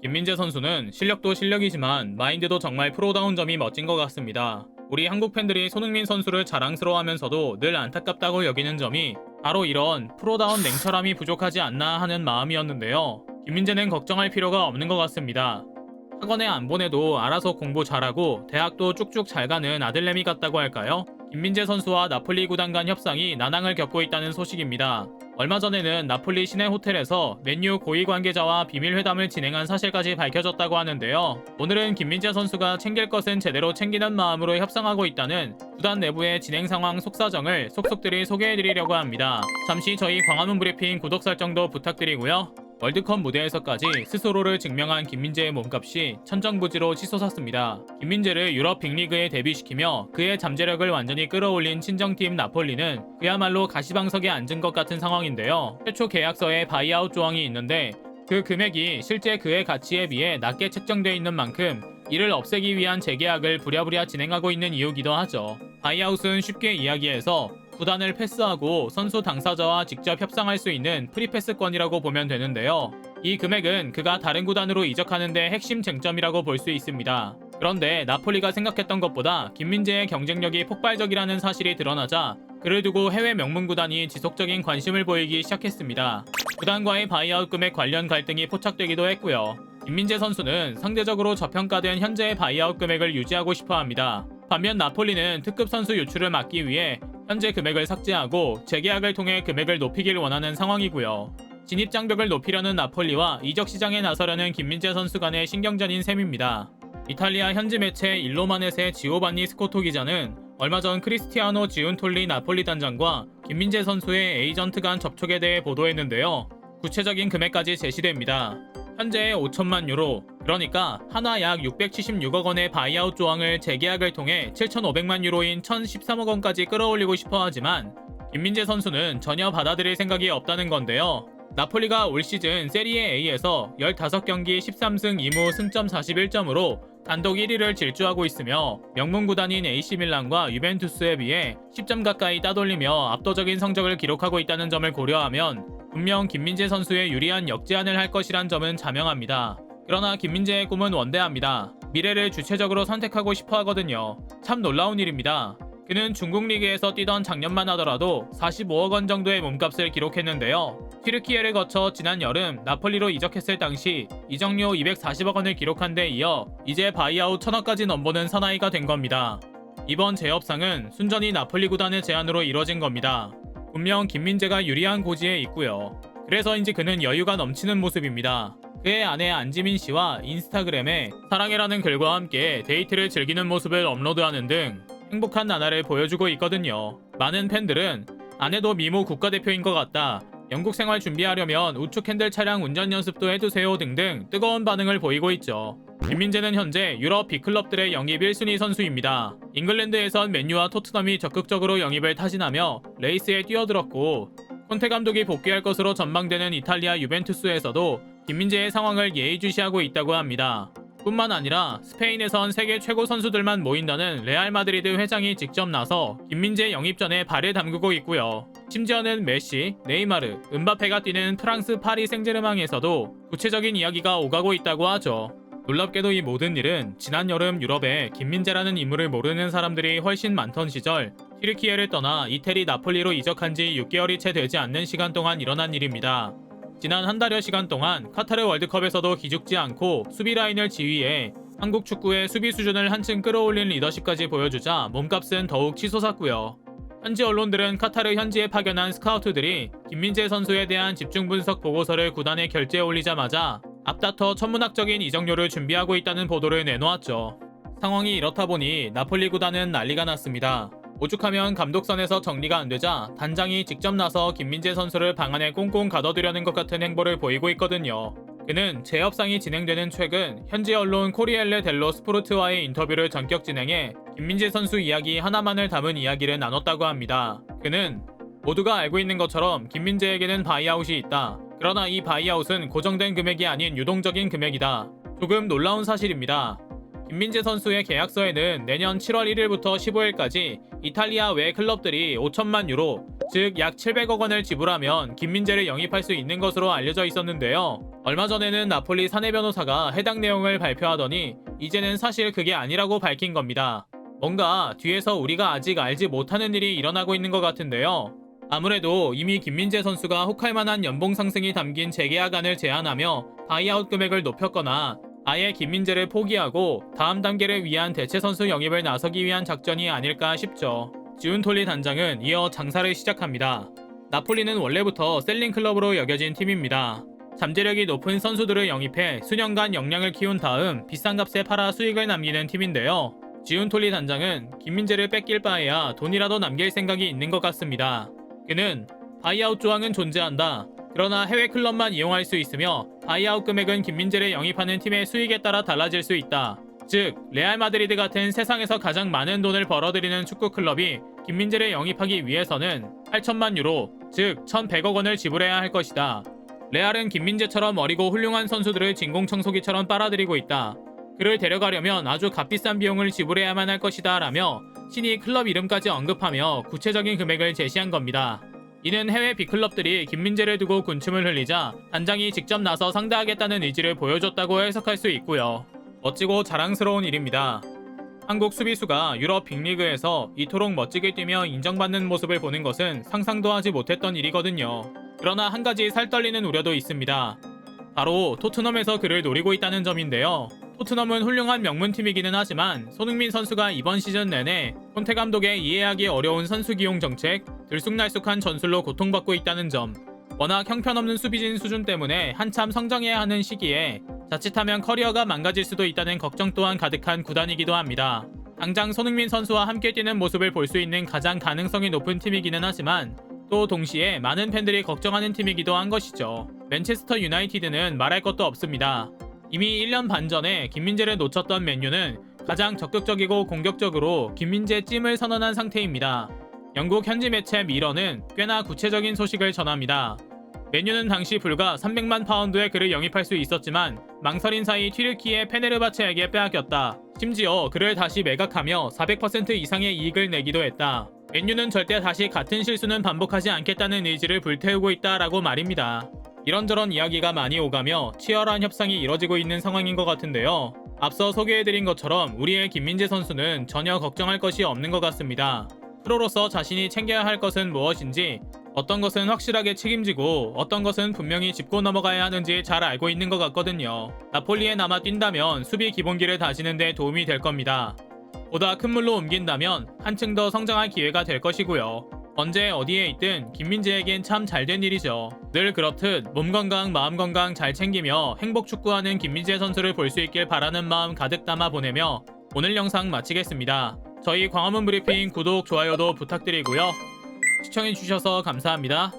김민재 선수는 실력도 실력이지만 마인드도 정말 프로다운 점이 멋진 것 같습니다. 우리 한국 팬들이 손흥민 선수를 자랑스러워하면서도 늘 안타깝다고 여기는 점이 바로 이런 프로다운 냉철함이 부족하지 않나 하는 마음이었는데요. 김민재는 걱정할 필요가 없는 것 같습니다. 학원에 안 보내도 알아서 공부 잘하고 대학도 쭉쭉 잘 가는 아들내미 같다고 할까요? 김민재 선수와 나폴리 구단 간 협상이 난항을 겪고 있다는 소식입니다. 얼마 전에는 나폴리 시내 호텔에서 맨유 고위 관계자와 비밀 회담을 진행한 사실까지 밝혀졌다고 하는데요. 오늘은 김민재 선수가 챙길 것은 제대로 챙기는 마음으로 협상하고 있다는 구단 내부의 진행 상황 속사정을 속속들이 소개해드리려고 합니다. 잠시 저희 광화문 브리핑 구독 설정도 부탁드리고요. 월드컵 무대에서까지 스스로를 증명한 김민재의 몸값이 천정부지로 치솟았습니다. 김민재를 유럽 빅리그에 데뷔시키며 그의 잠재력을 완전히 끌어올린 친정팀 나폴리는 그야말로 가시방석에 앉은 것 같은 상황인데요. 최초 계약서에 바이아웃 조항이 있는데 그 금액이 실제 그의 가치에 비해 낮게 책정되어 있는 만큼 이를 없애기 위한 재계약을 부랴부랴 진행하고 있는 이유기도 하죠. 바이아웃은 쉽게 이야기해서 구단을 패스하고 선수 당사자와 직접 협상할 수 있는 프리패스권이라고 보면 되는데요. 이 금액은 그가 다른 구단으로 이적하는 데 핵심 쟁점이라고 볼 수 있습니다. 그런데 나폴리가 생각했던 것보다 김민재의 경쟁력이 폭발적이라는 사실이 드러나자 그를 두고 해외 명문 구단이 지속적인 관심을 보이기 시작했습니다. 구단과의 바이아웃 금액 관련 갈등이 포착되기도 했고요. 김민재 선수는 상대적으로 저평가된 현재의 바이아웃 금액을 유지하고 싶어 합니다. 반면 나폴리는 특급 선수 유출을 막기 위해 현재 금액을 삭제하고 재계약을 통해 금액을 높이길 원하는 상황이고요. 진입 장벽을 높이려는 나폴리와 이적 시장에 나서려는 김민재 선수 간의 신경전인 셈입니다. 이탈리아 현지 매체 일로마넷의 지오반니 스코토 기자는 얼마 전 크리스티아노 지운톨리 나폴리 단장과 김민재 선수의 에이전트 간 접촉에 대해 보도했는데요. 구체적인 금액까지 제시됩니다. 현재의 5천만 유로, 그러니까 하나 약 676억 원의 바이아웃 조항을 재계약을 통해 7,500만 유로인 1,013억 원까지 끌어올리고 싶어 하지만 김민재 선수는 전혀 받아들일 생각이 없다는 건데요. 나폴리가 올 시즌 세리에 A에서 15경기 13승 2무 승점 41점으로 단독 1위를 질주하고 있으며 명문 구단인 AC밀란과 유벤투스에 비해 10점 가까이 따돌리며 압도적인 성적을 기록하고 있다는 점을 고려하면 분명 김민재 선수의 유리한 역제안을 할 것이란 점은 자명합니다. 그러나 김민재의 꿈은 원대합니다. 미래를 주체적으로 선택하고 싶어 하거든요. 참 놀라운 일입니다. 그는 중국 리그에서 뛰던 작년만 하더라도 45억 원 정도의 몸값을 기록했는데요. 튀르키예를 거쳐 지난 여름 나폴리로 이적했을 당시 이적료 240억 원을 기록한 데 이어 이제 바이아웃 1000억까지 넘보는 사나이가 된 겁니다. 이번 재협상은 순전히 나폴리 구단의 제안으로 이뤄진 겁니다. 분명 김민재가 유리한 고지에 있고요. 그래서인지 그는 여유가 넘치는 모습입니다. 그의 아내 안지민 씨와 인스타그램에 사랑해라는 글과 함께 데이트를 즐기는 모습을 업로드하는 등 행복한 나날을 보여주고 있거든요. 많은 팬들은 아내도 미모 국가대표인 것 같다. 영국 생활 준비하려면 우측 핸들 차량 운전 연습도 해두세요 등등 뜨거운 반응을 보이고 있죠. 김민재는 현재 유럽 빅클럽들의 영입 1순위 선수입니다. 잉글랜드에선 맨유와 토트넘이 적극적으로 영입을 타진하며 레이스에 뛰어들었고 콘테 감독이 복귀할 것으로 전망되는 이탈리아 유벤투스에서도 김민재의 상황을 예의주시하고 있다고 합니다. 뿐만 아니라 스페인에선 세계 최고 선수들만 모인다는 레알 마드리드 회장이 직접 나서 김민재 영입 전에 발을 담그고 있고요. 심지어는 메시, 네이마르, 은바페가 뛰는 프랑스 파리 생제르맹에서도 구체적인 이야기가 오가고 있다고 하죠. 놀랍게도 이 모든 일은 지난 여름 유럽에 김민재라는 인물을 모르는 사람들이 훨씬 많던 시절 튀르키예를 떠나 이태리 나폴리로 이적한 지 6개월이 채 되지 않는 시간 동안 일어난 일입니다. 지난 한 달여 시간 동안 카타르 월드컵에서도 기죽지 않고 수비 라인을 지휘해 한국 축구의 수비 수준을 한층 끌어올린 리더십까지 보여주자 몸값은 더욱 치솟았고요. 현지 언론들은 카타르 현지에 파견한 스카우트들이 김민재 선수에 대한 집중 분석 보고서를 구단에 결제해 올리자마자 앞다퉈 천문학적인 이적료를 준비하고 있다는 보도를 내놓았죠. 상황이 이렇다 보니 나폴리 구단은 난리가 났습니다. 오죽하면 감독선에서 정리가 안 되자 단장이 직접 나서 김민재 선수를 방 안에 꽁꽁 가둬두려는 것 같은 행보를 보이고 있거든요. 그는 재협상이 진행되는 최근 현지 언론 코리엘레 델로 스포르트와의 인터뷰를 전격 진행해 김민재 선수 이야기 하나만을 담은 이야기를 나눴다고 합니다. 그는 모두가 알고 있는 것처럼 김민재에게는 바이아웃이 있다. 그러나 이 바이아웃은 고정된 금액이 아닌 유동적인 금액이다. 조금 놀라운 사실입니다. 김민재 선수의 계약서에는 내년 7월 1일부터 15일까지 이탈리아 외 클럽들이 5천만 유로, 즉 약 700억 원을 지불하면 김민재를 영입할 수 있는 것으로 알려져 있었는데요. 얼마 전에는 나폴리 사내 변호사가 해당 내용을 발표하더니 이제는 사실 그게 아니라고 밝힌 겁니다. 뭔가 뒤에서 우리가 아직 알지 못하는 일이 일어나고 있는 것 같은데요. 아무래도 이미 김민재 선수가 혹할 만한 연봉 상승이 담긴 재계약안을 제안하며 바이아웃 금액을 높였거나 아예 김민재를 포기하고 다음 단계를 위한 대체 선수 영입을 나서기 위한 작전이 아닐까 싶죠. 지훈톨리 단장은 이어 장사를 시작합니다. 나폴리는 원래부터 셀링 클럽으로 여겨진 팀입니다. 잠재력이 높은 선수들을 영입해 수년간 역량을 키운 다음 비싼 값에 팔아 수익을 남기는 팀인데요. 지훈톨리 단장은 김민재를 뺏길 바에야 돈이라도 남길 생각이 있는 것 같습니다. 그는 바이아웃 조항은 존재한다. 그러나 해외 클럽만 이용할 수 있으며 바이아웃 금액은 김민재를 영입하는 팀의 수익에 따라 달라질 수 있다. 즉 레알 마드리드 같은 세상에서 가장 많은 돈을 벌어들이는 축구 클럽이 김민재를 영입하기 위해서는 8천만 유로, 즉 1,100억 원을 지불해야 할 것이다. 레알은 김민재처럼 어리고 훌륭한 선수들을 진공청소기처럼 빨아들이고 있다. 그를 데려가려면 아주 값비싼 비용을 지불해야만 할 것이다 라며 신이 클럽 이름까지 언급하며 구체적인 금액을 제시한 겁니다. 이는 해외 빅클럽들이 김민재를 두고 군침을 흘리자 단장이 직접 나서 상대하겠다는 의지를 보여줬다고 해석할 수 있고요. 멋지고 자랑스러운 일입니다. 한국 수비수가 유럽 빅리그에서 이토록 멋지게 뛰며 인정받는 모습을 보는 것은 상상도 하지 못했던 일이거든요. 그러나 한 가지 살떨리는 우려도 있습니다. 바로 토트넘에서 그를 노리고 있다는 점인데요. 토트넘은 훌륭한 명문팀이기는 하지만 손흥민 선수가 이번 시즌 내내 콘테 감독의 이해하기 어려운 선수 기용 정책, 들쑥날쑥한 전술로 고통받고 있다는 점, 워낙 형편없는 수비진 수준 때문에 한참 성장해야 하는 시기에 자칫하면 커리어가 망가질 수도 있다는 걱정 또한 가득한 구단이기도 합니다. 당장 손흥민 선수와 함께 뛰는 모습을 볼 수 있는 가장 가능성이 높은 팀이기는 하지만 또 동시에 많은 팬들이 걱정하는 팀이기도 한 것이죠. 맨체스터 유나이티드는 말할 것도 없습니다. 이미 1년 반 전에 김민재를 놓쳤던 맨유는 가장 적극적이고 공격적으로 김민재 찜을 선언한 상태입니다. 영국 현지 매체 미러는 꽤나 구체적인 소식을 전합니다. 맨유는 당시 불과 300만 파운드에 그를 영입할 수 있었지만 망설인 사이 튀르키예 페네르바체에게 빼앗겼다. 심지어 그를 다시 매각하며 400% 이상의 이익을 내기도 했다. 맨유는 절대 다시 같은 실수는 반복하지 않겠다는 의지를 불태우고 있다라고 말입니다. 이런저런 이야기가 많이 오가며 치열한 협상이 이뤄지고 있는 상황인 것 같은데요. 앞서 소개해드린 것처럼 우리의 김민재 선수는 전혀 걱정할 것이 없는 것 같습니다. 프로로서 자신이 챙겨야 할 것은 무엇인지, 어떤 것은 확실하게 책임지고 어떤 것은 분명히 짚고 넘어가야 하는지 잘 알고 있는 것 같거든요. 나폴리에 남아 뛴다면 수비 기본기를 다지는 데 도움이 될 겁니다. 보다 큰 물로 옮긴다면 한층 더 성장할 기회가 될 것이고요. 언제 어디에 있든 김민재에겐 참 잘된 일이죠. 늘 그렇듯 몸 건강 마음 건강 잘 챙기며 행복 축구하는 김민재 선수를 볼 수 있길 바라는 마음 가득 담아 보내며 오늘 영상 마치겠습니다. 저희 광화문 브리핑 구독, 좋아요도 부탁드리고요. 시청해주셔서 감사합니다.